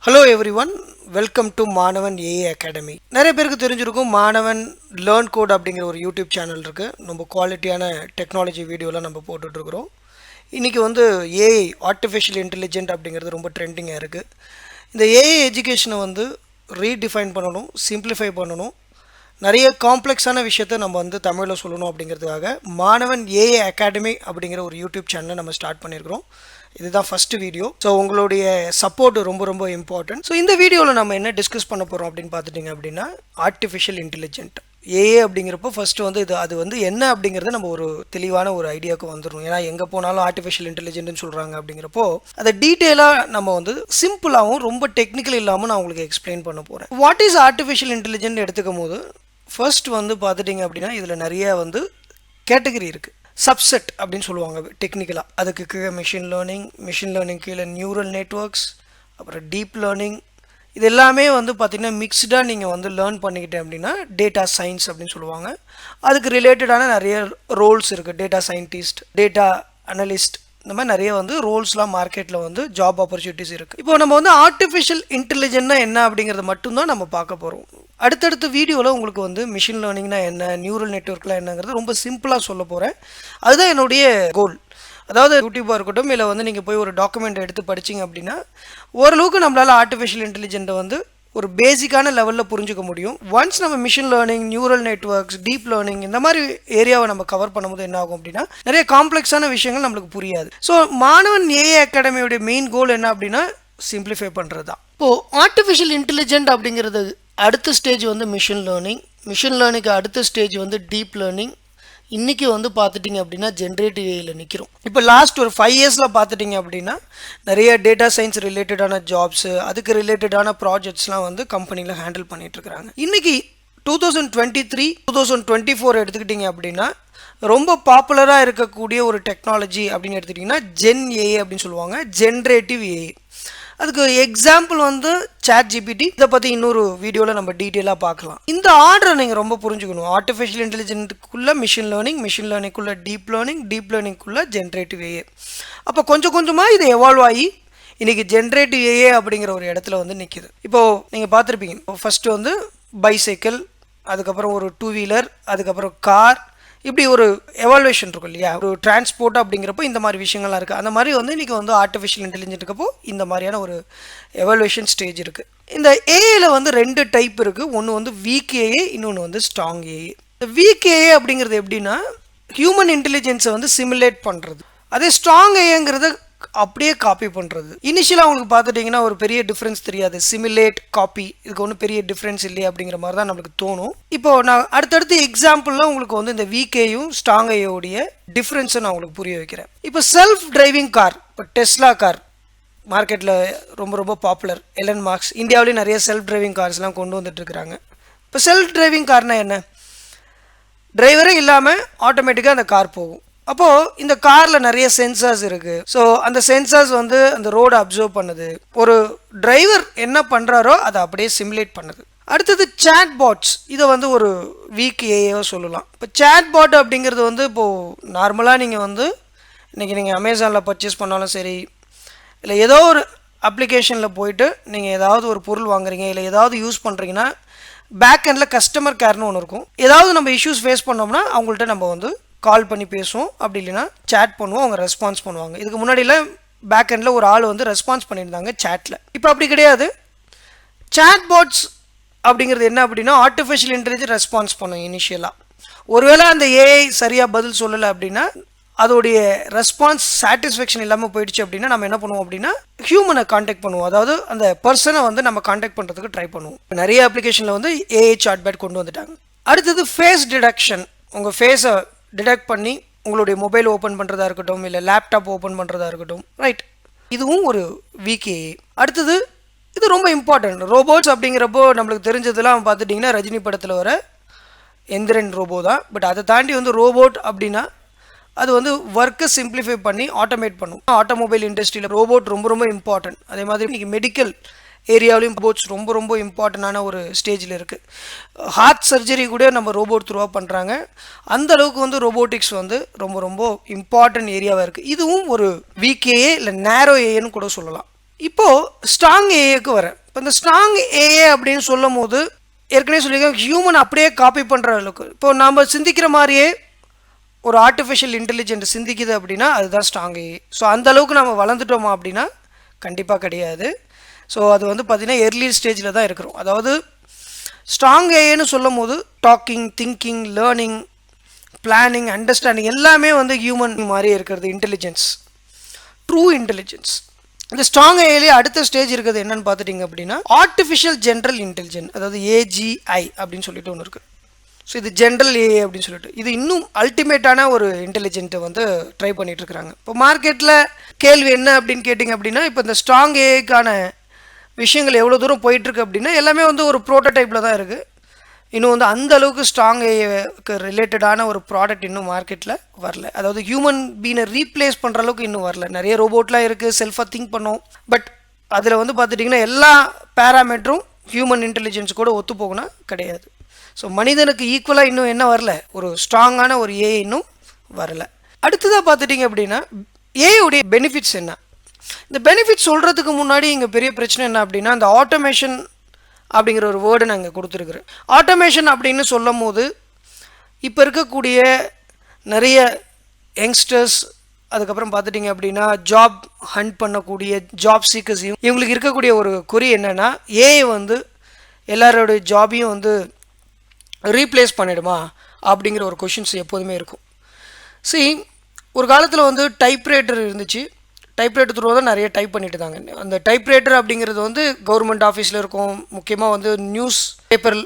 Hello everyone, welcome to மாணவன் AA academy. நிறைய பேருக்கு தெரிஞ்சிருக்கும் மாணவன் லேர்ன் கோட் அப்படிங்கிற ஒரு யூடியூப் சேனல் இருக்குது. ரொம்ப குவாலிட்டியான டெக்னாலஜி வீடியோலாம் நம்ம போட்டுட்ருக்குறோம். இன்றைக்கி ஏஐ ஆர்டிஃபிஷியல் இன்டெலிஜென்ட் அப்படிங்கிறது ரொம்ப ட்ரெண்டிங்காக இருக்குது. இந்த ஏஐ எஜுகேஷனை ரீடிஃபைன் பண்ணணும், சிம்பிளிஃபை பண்ணணும், நிறைய காம்ப்ளெக்ஸான விஷயத்த நம்ம தமிழில் சொல்லணும் அப்படிங்கிறதுக்காக மாணவன் ஏஏ அகாடமி அப்படிங்கிற ஒரு யூடியூப் சேனலை நம்ம ஸ்டார்ட் பண்ணியிருக்கிறோம். இதுதான் ஃபர்ஸ்ட் வீடியோ. ஸோ உங்களுடைய சப்போர்ட் ரொம்ப ரொம்ப இம்பார்ட்டன்ட். ஸோ இந்த வீடியோவில் நம்ம என்ன டிஸ்கஸ் பண்ண போகிறோம் அப்படின்னு பார்த்துட்டிங்க அப்படின்னா ஆர்டிஃபிஷியல் இன்டெலிஜென்ட் ஏஏ அப்படிங்கிறப்போ ஃபஸ்ட்டு அது என்ன அப்படிங்கிறத நம்ம ஒரு தெளிவான ஒரு ஐடியாவுக்கு வந்துடும். ஏன்னா எங்கே போனாலும் ஆர்டிஃபிஷியல் இன்டெலிஜென்ட்னு சொல்கிறாங்க. அப்படிங்கிறப்போ அதை டீட்டெயிலாக நம்ம சிம்பிளாகவும் ரொம்ப டெக்னிக்கல் இல்லாமல் நான் உங்களுக்கு எக்ஸ்பிளைன் பண்ண போகிறேன். வாட் இஸ் ஆர்டிஃபிஷியல் இன்டெலிஜென்ட் எடுத்துக்கும் போது ஃபர்ஸ்ட் பார்த்துட்டிங்க அப்படின்னா இதில் நிறைய கேட்டகரி இருக்குது. சப்செட் அப்படின்னு சொல்லுவாங்க டெக்னிக்கலாக. அதுக்கு கீழே மிஷின் லேர்னிங் கீழே நியூரல் நெட்வொர்க்ஸ், அப்புறம் டீப் லேர்னிங். இது எல்லாமே பார்த்திங்கன்னா மிக்ஸ்டாக நீங்கள் லேர்ன் பண்ணிக்கிட்டேன் அப்படின்னா டேட்டா சயின்ஸ் அப்படின்னு சொல்லுவாங்க. அதுக்கு ரிலேட்டடான நிறைய ரோல்ஸ் இருக்குது. டேட்டா சயின்டிஸ்ட், டேட்டா அனலிஸ்ட், இந்த மாதிரி நிறைய ரோல்ஸ்லாம் மார்க்கெட்டில் ஜாப் ஆப்பர்ச்சுனிட்டிஸ் இருக்குது. இப்போ நம்ம ஆர்டிஃபிஷியல் இன்டெலிஜென்ட்னா என்ன அப்படிங்கிறத மட்டும்தான் நம்ம பார்க்க போகிறோம். அடுத்தடுத்த வீடியோவில் உங்களுக்கு மிஷின் லேர்னிங்னா என்ன, நியூரல் நெட்வொர்க்லாம் என்னங்கிறது ரொம்ப சிம்பிளாக சொல்ல போகிறேன். அதுதான் என்னுடைய கோல். அதாவது யூடியூபாக இருக்கட்டும், இல்லை நீங்கள் போய் ஒரு டாக்குமெண்ட் எடுத்து படிச்சிங்க அப்படின்னா ஓரளவுக்கு நம்மளால் ஆர்டிஃபிஷியல் இன்டெலிஜென்ட்டை ஒரு பேசிக்கான லெவலில் புரிஞ்சுக்க முடியும். ஒன்ஸ் நம்ம machine learning, neural networks, deep learning இந்த மாதிரி ஏரியாவை நம்ம கவர் பண்ணும்போது என்ன ஆகும் அப்படின்னா நிறைய காம்ப்ளெக்ஸான விஷயங்கள் நம்மளுக்கு புரியாது. ஸோ மாணவன் ஏஏ அகாடமியோடைய மெயின் கோல் என்ன அப்படின்னா சிம்பிளிஃபை பண்ணுறது தான். இப்போது ஆர்டிஃபிஷியல் இன்டெலிஜென்ட் அப்படிங்கிறது அடுத்த ஸ்டேஜ் மிஷின் லேர்னிங்க்கு அடுத்த ஸ்டேஜ் டீப் லேர்னிங். இன்றைக்கி பார்த்துட்டிங்க அப்படின்னா ஜென்ரேட்டிவ் ஏஐயில் நிற்கிறோம். இப்போ லாஸ்ட் ஒரு 5 இயர்ஸில் பார்த்துட்டிங்க அப்படின்னா நிறைய டேட்டா சயின்ஸ் ரிலேட்டடான ஜாப்ஸு, அதுக்கு ரிலேட்டடான ப்ராஜெக்ட்ஸ்லாம் கம்பெனியில் ஹேண்டில் பண்ணிகிட்ருக்குறாங்க. இன்றைக்கி 2023, 2024 எடுத்துக்கிட்டிங்க அப்படின்னா ரொம்ப பாப்புலராக இருக்கக்கூடிய ஒரு டெக்னாலஜி அப்படின்னு எடுத்துக்கிட்டிங்கன்னா ஜென் ஏஐ அப்படின்னு சொல்லுவாங்க, ஜென்ரேட்டிவ் ஏஐ. அதுக்கு எக்ஸாம்பிள் சாட் ஜிபிடி. இதை பற்றி இன்னொரு வீடியோவில் நம்ம டீட்டெயிலாக பார்க்கலாம். இந்த ஆர்டரை நீங்கள் ரொம்ப புரிஞ்சுக்கணும். ஆர்டிஃபிஷியல் இன்டெலிஜென்ட்டுக்குள்ளே மிஷின் லேர்னிங்குள்ளே டீப் லேர்னிங்குள்ளே ஜென்ரேட்டிவ் ஏஏ. அப்போ கொஞ்சம் கொஞ்சமாக இது எவால்வ் ஆகி இன்றைக்கி ஜென்ரேட்டிவ் ஏஏ அப்படிங்கிற ஒரு இடத்துல நிற்கிது. இப்போது நீங்கள் பார்த்துருப்பீங்க, ஃபஸ்ட்டு பைசைக்கிள், அதுக்கப்புறம் ஒரு 2 வீலர், அதுக்கப்புறம் கார், இப்படி ஒரு எவால்வேஷன் இருக்கும் இல்லையா, ஒரு டிரான்ஸ்போர்ட் அப்படிங்கிறப்போ இந்த மாதிரி விஷயங்கள்லாம் இருக்குது. அந்த மாதிரி இன்றைக்கி ஆர்டிஃபிஷியல் இன்டெலிஜென்ட்டுக்கப்போ இந்த மாதிரியான ஒரு எவால்வேஷன் ஸ்டேஜ் இருக்குது. இந்த ஏஐயில் 2 டைப் இருக்குது. ஒன்று வீக் ஏஏ, இன்னொன்று ஸ்ட்ராங் ஏஏ. இந்த வீக் ஏஏ அப்படிங்கிறது எப்படின்னா ஹியூமன் இன்டெலிஜென்ஸை சிமுலேட் பண்ணுறது. அதே ஸ்ட்ராங் ஏஏங்கிறது அப்படியே காப்பி பண்ணுறது. இனிஷியலாக உங்களுக்கு பார்த்துட்டிங்கன்னா ஒரு பெரிய டிஃப்ரென்ஸ் தெரியாது. சிமுலேட், காப்பி, இதுக்கு ஒன்றும் பெரிய டிஃப்ரென்ஸ் இல்லையே அப்படிங்கிற மாதிரி தான் நம்மளுக்கு தோணும். இப்போது நான் அடுத்தடுத்து எக்ஸாம்பிளில் உங்களுக்கு இந்த வீக்கேயும் ஸ்ட்ராங் ஏயோடைய டிஃப்ரென்ஸை நான் உங்களுக்கு புரிய வைக்கிறேன். இப்போ செல்ஃப் டிரைவிங் கார், இப்போ டெஸ்லா கார் மார்க்கெட்டில் ரொம்ப ரொம்ப பாப்புலர். எலன் மார்க்ஸ் இந்தியாவிலேயும் நிறைய செல்ஃப் டிரைவிங் கார்ஸ்லாம் கொண்டு வந்துட்டுருக்குறாங்க. இப்போ செல்ஃப் டிரைவிங் கார்னால் என்ன? டிரைவரே இல்லாமல் ஆட்டோமேட்டிக்காக அந்த கார் போகும். அப்போது இந்த காரில் நிறைய சென்சார்ஸ் இருக்குது. ஸோ அந்த சென்சார்ஸ் அந்த ரோடை அப்சர்வ் பண்ணுது. ஒரு டிரைவர் என்ன பண்ணுறாரோ அதை அப்படியே சிமுலேட் பண்ணுது. அடுத்தது சேட் பாட்ஸ். இதை ஒரு வீக் ஏஏவோ சொல்லலாம். இப்போ சேட் பாட் அப்படிங்கிறது இப்போது நார்மலாக நீங்கள் இன்றைக்கி நீங்கள் அமேசானில் பர்ச்சேஸ் பண்ணாலும் சரி, இல்லை ஏதோ ஒரு அப்ளிகேஷனில் போயிட்டு நீங்கள் ஏதாவது ஒரு பொருள் வாங்குறீங்க, இல்லை ஏதாவது யூஸ் பண்ணுறீங்கன்னா பேக் எண்டில் கஸ்டமர் கேர்னு ஒன்று இருக்கும். ஏதாவது நம்ம இஷ்யூஸ் ஃபேஸ் பண்ணோம்னா அவங்கள்ட்ட நம்ம கால் பண்ணி பேசுவோம், அப்படி இல்லைன்னா சேட் பண்ணுவோம், அவங்க ரெஸ்பான்ஸ் பண்ணுவாங்க. இதுக்கு முன்னாடியில் பேக் எண்டில் ஒரு ஆள் ரெஸ்பான்ஸ் பண்ணியிருந்தாங்க சேட்டில். இப்போ அப்படி கிடையாது. சேட் பாட்ஸ் அப்படிங்கிறது என்ன அப்படின்னா ஆர்டிஃபிஷியல் இன்டெலிஜென்ஸ் ரெஸ்பான்ஸ் பண்ணும் இனிஷியலாக. ஒருவேளை அந்த ஏஐ சரியாக பதில் சொல்லலை அப்படின்னா அதோடைய ரெஸ்பான்ஸ் சாட்டிஸ்ஃபேக்ஷன் இல்லாமல் போயிடுச்சு அப்படின்னா நம்ம என்ன பண்ணுவோம் அப்படின்னா ஹியூமனை காண்டாக்ட் பண்ணுவோம். அதாவது அந்த பர்சனை நம்ம காண்டாக்ட் பண்ணுறதுக்கு ட்ரை பண்ணுவோம். நிறைய அப்ளிகேஷனில் ஏஐ சாட்பேட் கொண்டு வந்துட்டாங்க. அடுத்தது ஃபேஸ் டிடெக்ஷன். உங்கள் ஃபேஸை டிடெக்ட் பண்ணி உங்களுடைய மொபைல் ஓப்பன் பண்ணுறதா இருக்கட்டும், இல்லை லேப்டாப் ஓப்பன் பண்ணுறதா இருக்கட்டும், ரைட், இதுவும் ஒரு வீக் ஏஐ. அடுத்தது இது ரொம்ப இம்பார்ட்டன்ட், ரோபோட்ஸ் அப்படிங்கிறப்போ நம்மளுக்கு தெரிஞ்சதெல்லாம் பார்த்துட்டிங்கன்னா ரஜினி படத்தில் வர எந்திரன் ரோபோ தான். பட் அதை தாண்டி ரோபோட் அப்படின்னா அது ஒர்க்கை சிம்பிளிஃபை பண்ணி ஆட்டோமேட் பண்ணும். ஆட்டோமொபைல் இண்டஸ்ட்ரியில் ரோபோட் ரொம்ப ரொம்ப இம்பார்ட்டன்ட். அதே மாதிரி இன்றைக்கி மெடிக்கல் ஏரியாவிலையும் ரோபோட்ஸ் ரொம்ப ரொம்ப இம்பார்ட்டண்டான ஒரு ஸ்டேஜில் இருக்குது. ஹார்ட் சர்ஜரி கூட நம்ம ரோபோட் த்ரூவாக பண்ணுறாங்க. அந்த அளவுக்கு ரோபோட்டிக்ஸ் ரொம்ப ரொம்ப இம்பார்ட்டன்ட் ஏரியாவாக இருக்குது. இதுவும் ஒரு வீக் ஏஏ இல்லை நேரோ ஏஏன்னு கூட சொல்லலாம். இப்போது ஸ்ட்ராங் ஏஏக்கு வரேன். இப்போ இந்த ஸ்ட்ராங் ஏஏ அப்படின்னு சொல்லும் போது ஏற்கனவே சொல்லியிருக்கேன், ஹியூமன் அப்படியே காப்பி பண்ணுற அளவுக்கு. இப்போ நம்ம சிந்திக்கிற மாதிரியே ஒரு ஆர்டிஃபிஷியல் இன்டெலிஜென்ட் சிந்திக்குது அப்படின்னா அதுதான் ஸ்ட்ராங் ஏஏ. ஸோ அந்த அளவுக்கு நம்ம வளர்ந்துட்டோமா அப்படின்னா கண்டிப்பாக கிடையாது. ஸோ அது வந்து பார்த்திங்கன்னா எர்லி ஸ்டேஜில் தான் இருக்கிறோம். அதாவது ஸ்ட்ராங் ஏஏன்னு சொல்லும் போது talking, thinking, learning, planning, understanding எல்லாமே வந்து ஹியூமன் மாதிரி இருக்கிறது இன்டெலிஜென்ஸ், ட்ரூ இன்டெலிஜென்ஸ். இந்த ஸ்ட்ராங் ஏஐலே அடுத்த ஸ்டேஜ் இருக்கிறது என்னன்னு பார்த்துட்டிங்க அப்படின்னா ஆர்டிஃபிஷியல் ஜென்ரல் இன்டெலிஜென்ஸ், அதாவது ஏஜிஐ அப்படின்னு சொல்லிட்டு ஒன்று இருக்குது. ஸோ இது ஜென்ரல் ஏஐ அப்படின்னு சொல்லிட்டு இது இன்னும் அல்டிமேட்டான ஒரு இன்டெலிஜென்ட்டை வந்து ட்ரை பண்ணிட்டு இருக்கிறாங்க. இப்போ மார்க்கெட்டில் கேள்வி என்ன அப்படின்னு கேட்டிங்க அப்படின்னா, இப்போ இந்த ஸ்ட்ராங் ஏஐக்கான விஷயங்கள் எவ்வளோ தூரம் போயிட்டுருக்கு அப்படின்னா எல்லாமே வந்து ஒரு ப்ரோட்டோடைப்பில் தான் இருக்குது. இன்னும் வந்து அந்த அளவுக்கு ஸ்ட்ராங் ஏஐக்கு ரிலேட்டடான ஒரு ப்ராடக்ட் இன்னும் மார்க்கெட்டில் வரல. அதாவது ஹியூமன் பீனை ரீப்ளேஸ் பண்ணுற அளவுக்கு இன்னும் வரல. நிறைய ரோபோட்லாம் இருக்குது, செல்ஃபாக திங்க் பண்ணோம். பட் அதில் வந்து பார்த்துட்டிங்கன்னா எல்லா பேராமீட்டரும் ஹியூமன் இன்டெலிஜென்ஸ் கூட ஒத்து போகுனா கிடையாது. ஸோ மனிதனுக்கு ஈக்குவலாக இன்னும் என்ன வரல, ஒரு ஸ்ட்ராங்கான ஒரு ஏஐ இன்னும் வரல. அடுத்ததாக பார்த்துட்டிங்க அப்படின்னா ஏஐடைய பெனிஃபிட்ஸ் என்ன? இந்த பெனிஃபிட்ஸ் சொல்கிறதுக்கு முன்னாடி இங்கே பெரிய பிரச்சனை என்ன அப்படின்னா, இந்த ஆட்டோமேஷன் அப்படிங்கிற ஒரு வேர்டு நான் இங்கே கொடுத்துருக்குறேன். ஆட்டோமேஷன் அப்படின்னு சொல்லும் போது இப்போ இருக்கக்கூடிய நிறைய யங்ஸ்டர்ஸ், அதுக்கப்புறம் பார்த்துட்டிங்க அப்படின்னா ஜாப் ஹண்ட் பண்ணக்கூடிய ஜாப் சீக்கர்ஸையும் இவங்களுக்கு இருக்கக்கூடிய ஒரு குறி என்னென்னா, ஏஐ வந்து எல்லாரோடைய ஜாபையும் வந்து ரீப்ளேஸ் பண்ணிடுமா அப்படிங்கிற ஒரு கொஷின்ஸ் எப்போதுமே இருக்கும். ஒரு காலத்தில் வந்து டைப்ரைட்டர் இருந்துச்சு. டைப்ரைட்டர் த்ரூ தான் நிறைய டைப் பண்ணிட்டு தாங்க. அந்த டைப்ரைட்டர் அப்படிங்கிறது வந்து கவர்மெண்ட் ஆஃபீஸில் இருக்கும், முக்கியமாக வந்து நியூஸ் பேப்பர்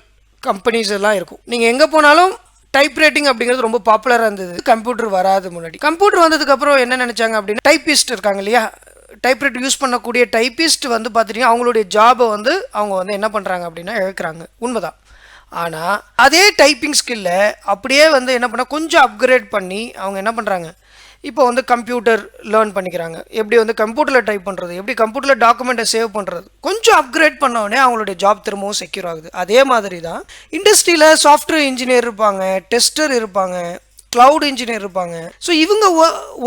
கம்பெனிஸ் எல்லாம் இருக்கும். நீங்கள் எங்கே போனாலும் டைப் ரைட்டிங் அப்படிங்கிறது ரொம்ப பாப்புலராக இருந்தது. கம்ப்யூட்டர் வராது முன்னாடி. கம்ப்யூட்டர் வந்ததுக்கப்புறம் என்ன நினச்சாங்க அப்படின்னா, டைப்பிஸ்ட் இருக்காங்க இல்லையா, டைப்ரைட்டர் யூஸ் பண்ணக்கூடிய டைப்பிஸ்ட் வந்து பார்த்துட்டிங்கன்னா அவங்களுடைய ஜாபை வந்து அவங்க வந்து என்ன பண்ணுறாங்க அப்படின்னா இழக்கிறாங்க. உண்மைதான். ஆனால் அதே டைப்பிங் ஸ்கில்லை அப்படியே வந்து என்ன பண்ணால் கொஞ்சம் அப்கிரேட் பண்ணி அவங்க என்ன பண்ணுறாங்க, இப்போ வந்து கம்ப்யூட்டர் லேர்ன் பண்ணிக்கிறாங்க. எப்படி வந்து கம்ப்யூட்டரில் டைப் பண்ணுறது, எப்படி கம்ப்யூட்டரில் டாக்குமெண்ட்டை சேவ் பண்ணுறது, கொஞ்சம் அப்கிரேட் பண்ணோடனே அவங்களுடைய ஜாப் திரும்பவும் செக்யூர் ஆகுது. அதே மாதிரி தான் இண்டஸ்ட்ரியில் சாஃப்ட்வேர் இன்ஜினியர் இருப்பாங்க, டெஸ்டர் இருப்பாங்க, க்ளவுட் இன்ஜினியர் இருப்பாங்க. ஸோ இவங்க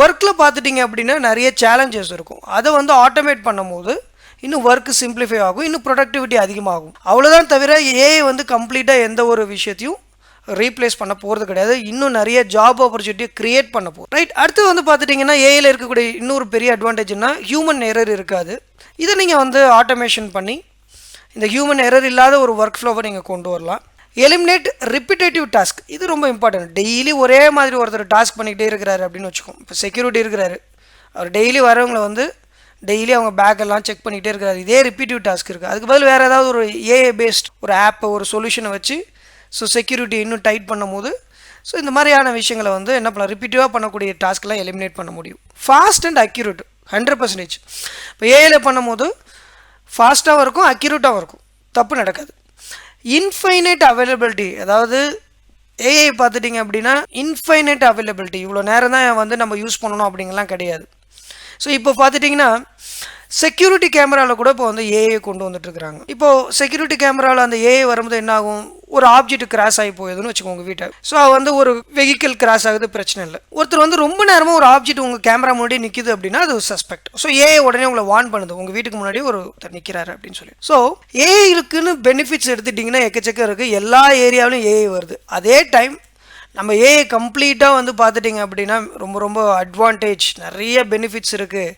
ஒர்க்கில் பார்த்துட்டிங்க அப்படின்னா நிறைய சேலஞ்சஸ் இருக்கும். அதை வந்து ஆட்டோமேட் பண்ணும் போது இன்னும் ஒர்க்கு சிம்பிளிஃபை ஆகும், இன்னும் ப்ரொடக்டிவிட்டி அதிகமாகும். அவ்வளோதான். தவிர ஏஐ வந்து கம்ப்ளீட்டாக எந்த ஒரு விஷயத்தையும் ரீப்ளேஸ் பண்ண போகிறது கிடையாது. இன்னும் நிறைய ஜாப் ஆப்பர்ச்சுனிட்டியை க்ரியேட் பண்ண போகும். ரைட். அடுத்து வந்து பார்த்துட்டிங்கன்னா ஏஐயில் இருக்கக்கூடிய இன்னொரு பெரிய அட்வான்டேஜ்னா ஹியூமன் எரர் இருக்காது. இதை நீங்கள் வந்து ஆட்டோமேஷன் பண்ணி இந்த ஹியூமன் எரர் இல்லாத ஒரு ஒர்க் ஃப்ளோவை நீங்கள் கொண்டு வரலாம். எலிமினேட் ரிப்பிட்டேட்டிவ் டாஸ்க், இது ரொம்ப இம்பார்ட்டன்ட். டெய்லி ஒரே மாதிரி ஒருத்தர் டாஸ்க் பண்ணிக்கிட்டே இருக்கிறாரு அப்படின்னு வச்சுக்கோம். இப்போ செக்யூரிட்டி இருக்கிறாரு, அவர் டெய்லி வரவங்களை வந்து டெய்லி அவங்க பேக்கெல்லாம் செக் பண்ணிகிட்டே இருக்கிறாரு. இதே ரிப்பீட்டிவ் டாஸ்க் இருக்குது. அதுக்கு பதில் வேறு ஏதாவது ஒரு ஏஐ பேஸ்ட் ஒரு ஆப்பை, ஒரு சொல்யூஷனை வச்சு செக்யூரிட்டி இன்னும் டைட் பண்ணும் போது இந்த மாதிரியான விஷயங்களை வந்து என்ன பண்ணலாம், ரிப்பீட்டிவாக பண்ணக்கூடிய டாஸ்க்கெலாம் எலிமினேட் பண்ண முடியும். Fast and accurate 100%. இப்போ ஏஐயில் பண்ணும் போது ஃபாஸ்ட்டாகவும் இருக்கும், அக்யூரேட்டாகவும் இருக்கும், தப்பு நடக்காது. இன்ஃபைனைட் அவைலபிலிட்டி, அதாவது ஏஐ பார்த்துட்டிங்க அப்படின்னா இன்ஃபைனைட் அவைலபிலிட்டி, இவ்வளோ நேரம் தான் வந்து நம்ம யூஸ் பண்ணணும் அப்படிங்கலாம் கிடையாது. இப்போ பார்த்துட்டிங்கன்னா செக்யூரிட்டி கேமராவில் கூட இப்போ வந்து ஏஐ கொண்டு வந்துட்டுருக்குறாங்க. இப்போது செக்யூரிட்டி கேமராவில் அந்த ஏஐ வரும்போது என்ன ஆகும், ஒரு ஆப்ஜெக்ட் கிராஸ் ஆகி போகுதுன்னு வச்சுக்கோங்க வீட்டை. வந்து ஒரு வெஹிக்கிள் கிராஸ் ஆகுது, பிரச்சனை இல்லை. ஒருத்தர் வந்து ரொம்ப நேரமாக ஒரு ஆப்ஜெக்ட் உங்கள் கேமரா முன்னாடி நிற்கிது அப்படின்னா அது சஸ்பெக்ட். ஏஐ உடனே உங்களை வார்ன் பண்ணுது, உங்கள் வீட்டுக்கு முன்னாடி ஒருத்தர் நிற்கிறாரு அப்படின்னு சொல்லி. ஏஐ இருக்குன்னு பெனிஃபிட்ஸ் எடுத்துட்டிங்கன்னா எக்கச்சக்கம் இருக்குது. எல்லா ஏரியாவிலும் ஏஐ வருது. அதே டைம் நம்ம ஏஐ கம்ப்ளீட்டாக வந்து பார்த்துட்டிங்க அப்படின்னா ரொம்ப ரொம்ப அட்வான்டேஜ், நிறைய பெனிஃபிட்ஸ் இருக்குது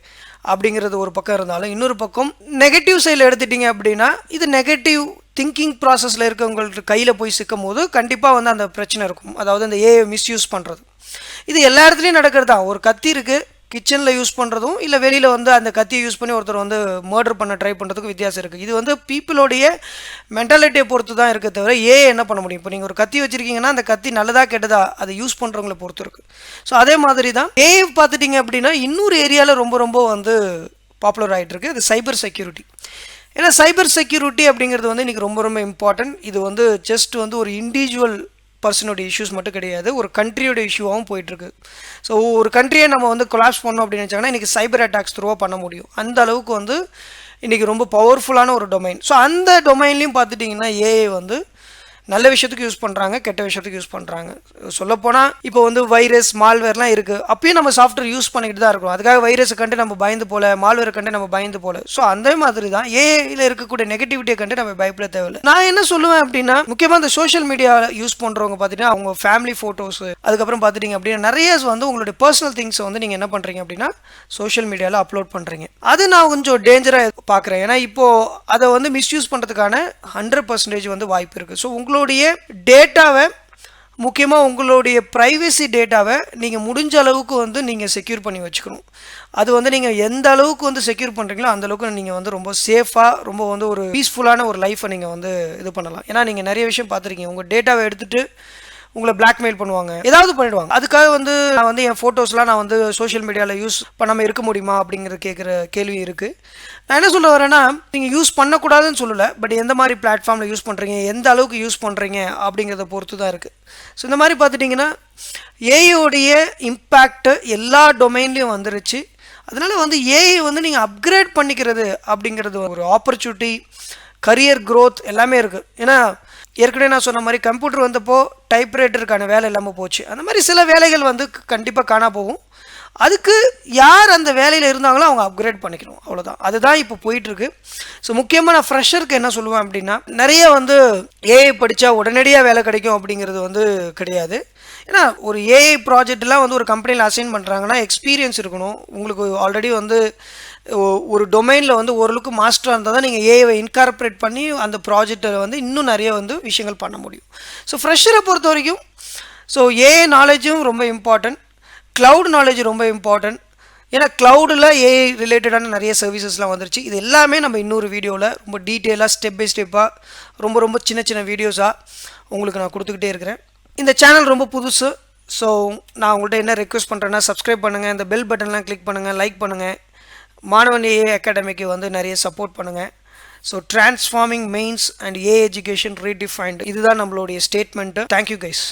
அப்படிங்கிறது ஒரு பக்கம் இருந்தாலும், இன்னொரு பக்கம் நெகட்டிவ் சைடில் எடுத்துட்டிங்க அப்படின்னா இது நெகட்டிவ் திங்கிங் ப்ராசஸில் இருக்கவங்களுக்கு கையில் போய் சிக்கும் போது கண்டிப்பாக வந்து அந்த பிரச்சனை இருக்கும். அதாவது அந்த ஏஐ மிஸ்யூஸ் பண்ணுறது, இது எல்லா இடத்துலையும் நடக்கிறது தான். ஒரு கத்தி இருக்குது, கிச்சனில் யூஸ் பண்ணுறதும் இல்லை வெளியில் வந்து அந்த கத்தியை யூஸ் பண்ணி ஒருத்தர் வந்து மர்டர் பண்ண ட்ரை பண்ணுறதுக்கு வித்தியாசம் இருக்குது. இது வந்து பீப்புளோடைய மென்டாலிட்டியை பொறுத்து தான் இருக்க தவிர ஏஐ என்ன பண்ண முடியும். இப்போ நீங்கள் ஒரு கத்தி வச்சுருக்கீங்கன்னா அந்த கத்தி நல்லதா கெட்டதா அதை யூஸ் பண்ணுறவங்களை பொறுத்து இருக்குது. அதே மாதிரி தான் ஏஐ பார்த்துட்டிங்க அப்படின்னா இன்னொரு ஏரியாவில் ரொம்ப ரொம்ப வந்து பாப்புலர் ஆகிட்டு இருக்குது, அது சைபர் செக்யூரிட்டி. ஏன்னா சைபர் செக்யூரிட்டி அப்படிங்கிறது வந்து இன்றைக்கி ரொம்ப ரொம்ப இம்பார்ட்டன்ட். இது வந்து ஜஸ்ட் வந்து ஒரு இண்டிவிஜுவல் பர்சனோட இஷ்யூஸ் மட்டும் கிடையாது, ஒரு கண்ட்ரியோட இஷ்யூவாகவும் போயிட்டுருக்கு. ஒரு கண்ட்ரியை நம்ம வந்து கொலாப்ஸ் பண்ணோம் அப்படின்னு நினச்சாங்கன்னா இன்றைக்கி சைபர் அட்டாக்ஸ் த்ரூவாக பண்ண முடியும். அந்த அளவுக்கு வந்து இன்றைக்கி ரொம்ப பவர்ஃபுல்லான ஒரு டொமைன். அந்த டொமைன்லையும் பார்த்துட்டிங்கன்னா ஏஐ வந்து நல்ல விஷயத்துக்கு யூஸ் பண்ணுறாங்க, கெட்ட விஷயத்துக்கு யூஸ் பண்ணுறாங்க. சொல்லப்போனால் இப்போ வந்து வைரஸ் மால்வேர்லாம் இருக்குது, அப்பயும் நம்ம சாஃப்ட்வேர் யூஸ் பண்ணிக்கிட்டு தான் இருக்கோம். அதுக்காக வைரஸை கண்டு நம்ம பயந்து போல, மால்வேரை கண்டு நம்ம பயந்து போல. ஸோ அந்த மாதிரி தான் ஏஐயில் இருக்கக்கூடிய நெகட்டிவிட்டியை கண்டு நம்ம பயப்பட தேவையில்லை. நான் என்ன சொல்லுவேன் அப்படின்னா, முக்கியமாக இந்த சோஷியல் மீடியா யூஸ் பண்ணுறவங்க பார்த்தீங்கன்னா அவங்க ஃபேமிலி ஃபோட்டோஸ், அதுக்கப்புறம் பார்த்துட்டிங்க அப்படின்னா நிறைய வந்து உங்களுடைய பர்சனல் திங்ஸை வந்து நீங்கள் என்ன பண்ணுறீங்க அப்படின்னா சோஷியல் மீடியாவில் அப்லோட் பண்ணுறீங்க. அது நான் கொஞ்சம் டேஞ்சராக பார்க்குறேன். ஏன்னா இப்போது அதை வந்து மிஸ்யூஸ் பண்ணுறதுக்கான 100% வந்து வாய்ப்பு இருக்குது. ஸோ உங்களுடைய டேட்டாவை, முக்கியமாக உங்களுடைய ப்ரைவசி டேட்டாவை நீங்கள் முடிஞ்ச அளவுக்கு வந்து நீங்கள் செக்யூர் பண்ணி வச்சுக்கணும். அது வந்து நீங்கள் எந்த அளவுக்கு வந்து செக்யூர் பண்ணுறீங்களோ அந்த அளவுக்கு நீங்கள் வந்து ரொம்ப சேஃபாக, ரொம்ப வந்து ஒரு பீஸ்ஃபுல்லான ஒரு லைஃப்பை நீங்கள் வந்து இது பண்ணலாம். ஏன்னா நீங்கள் நிறைய விஷயம் பார்த்துருக்கீங்க, உங்கள் டேட்டாவை எடுத்துகிட்டு உங்களை பிளாக்மெயில் பண்ணுவாங்க, ஏதாவது பண்ணிடுவாங்க. அதுக்காக வந்து நான் வந்து என் ஃபோட்டோஸ்லாம் நான் வந்து சோஷியல் மீடியாவில் யூஸ் பண்ணாமல் இருக்க முடியுமா அப்படிங்கிற கேட்குற கேள்வி இருக்குது. நான் என்ன சொல்ல வரேன்னா, நீங்கள் யூஸ் பண்ணக்கூடாதுன்னு சொல்லலை, பட் எந்த மாதிரி பிளாட்ஃபார்மில் யூஸ் பண்ணுறீங்க, எந்த அளவுக்கு யூஸ் பண்ணுறீங்க அப்படிங்கிறத பொறுத்து தான் இருக்குது. ஸோ இந்த மாதிரி பார்த்துட்டிங்கன்னா ஏஐயோடைய இம்பேக்ட் எல்லா டொமைன்லேயும் வந்துருச்சு. அதனால் வந்து ஏஐ வந்து நீங்கள் அப்கிரேட் பண்ணிக்கிறது அப்படிங்கிறது ஒரு ஆப்பர்ச்சுனிட்டி, கரியர் க்ரோத் எல்லாமே இருக்குது. ஏன்னா ஏற்கனவே நான் சொன்ன மாதிரி கம்ப்யூட்டர் வந்தப்போ டைப்ரைட்டருக்கான வேலை இல்லாமல் போச்சு. அந்த மாதிரி சில வேலைகள் வந்து கண்டிப்பாக காணா போகும். அதுக்கு யார் அந்த வேலையில் இருந்தாங்களோ அவங்க அப்கிரேட் பண்ணிக்கணும், அவ்வளோதான். அதுதான் இப்போ போயிட்டுருக்கு. ஸோ முக்கியமாக நான் ஃப்ரெஷருக்கு என்ன சொல்லுவேன் அப்படின்னா, நிறைய வந்து ஏஐ படித்தா உடனடியாக வேலை கிடைக்கும் அப்படிங்கிறது வந்து கிடையாது. ஏன்னா ஒரு ஏஐ ப்ராஜெக்ட்லாம் வந்து ஒரு கம்பெனியில் அசைன் பண்ணுறாங்கன்னா எக்ஸ்பீரியன்ஸ் இருக்கணும். உங்களுக்கு ஆல்ரெடி வந்து ஒரு டொமைனில் வந்து ஓரளவுக்கு மாஸ்டராக இருந்தால் தான் நீங்கள் ஏஐவை இன்கார்பரேட் பண்ணி அந்த ப்ராஜெக்டை வந்து இன்னும் நிறைய வந்து விஷயங்கள் பண்ண முடியும். ஸோ ஃப்ரெஷரை பொறுத்த வரைக்கும் ஸோ ஏஐ நாலேஜும் ரொம்ப இம்பார்ட்டன்ட், க்ளவுட் நாலேஜ் ரொம்ப இம்பார்ட்டன்ட். ஏன்னா க்ளவுடில் ஏஐ ரிலேட்டடான நிறைய சர்வீசஸ்லாம் வந்துருச்சு. இது எல்லாமே நம்ம இன்னொரு வீடியோவில் ரொம்ப டீட்டெயிலாக ஸ்டெப் பை ஸ்டெப்பாக ரொம்ப சின்ன சின்ன வீடியோஸாக உங்களுக்கு நான் கொடுத்துக்கிட்டே இருக்கிறேன். இந்த சேனல் ரொம்ப புதுசு. ஸோ நான் உங்கள்கிட்ட என்ன ரெக்வெஸ்ட் பண்ணுறேன்னா, சப்ஸ்கிரைப் பண்ணுங்கள், இந்த பெல் பட்டன்லாம் கிளிக் பண்ணுங்கள், லைக் பண்ணுங்கள், மாணவன் ஏஐ அகாடமிக்கு வந்து நிறைய சப்போர்ட் பண்ணுங்கள். So transforming mains and AI education redefined, இதுதான் நம்மளுடைய ஸ்டேட்மெண்ட்டு. Thank you guys.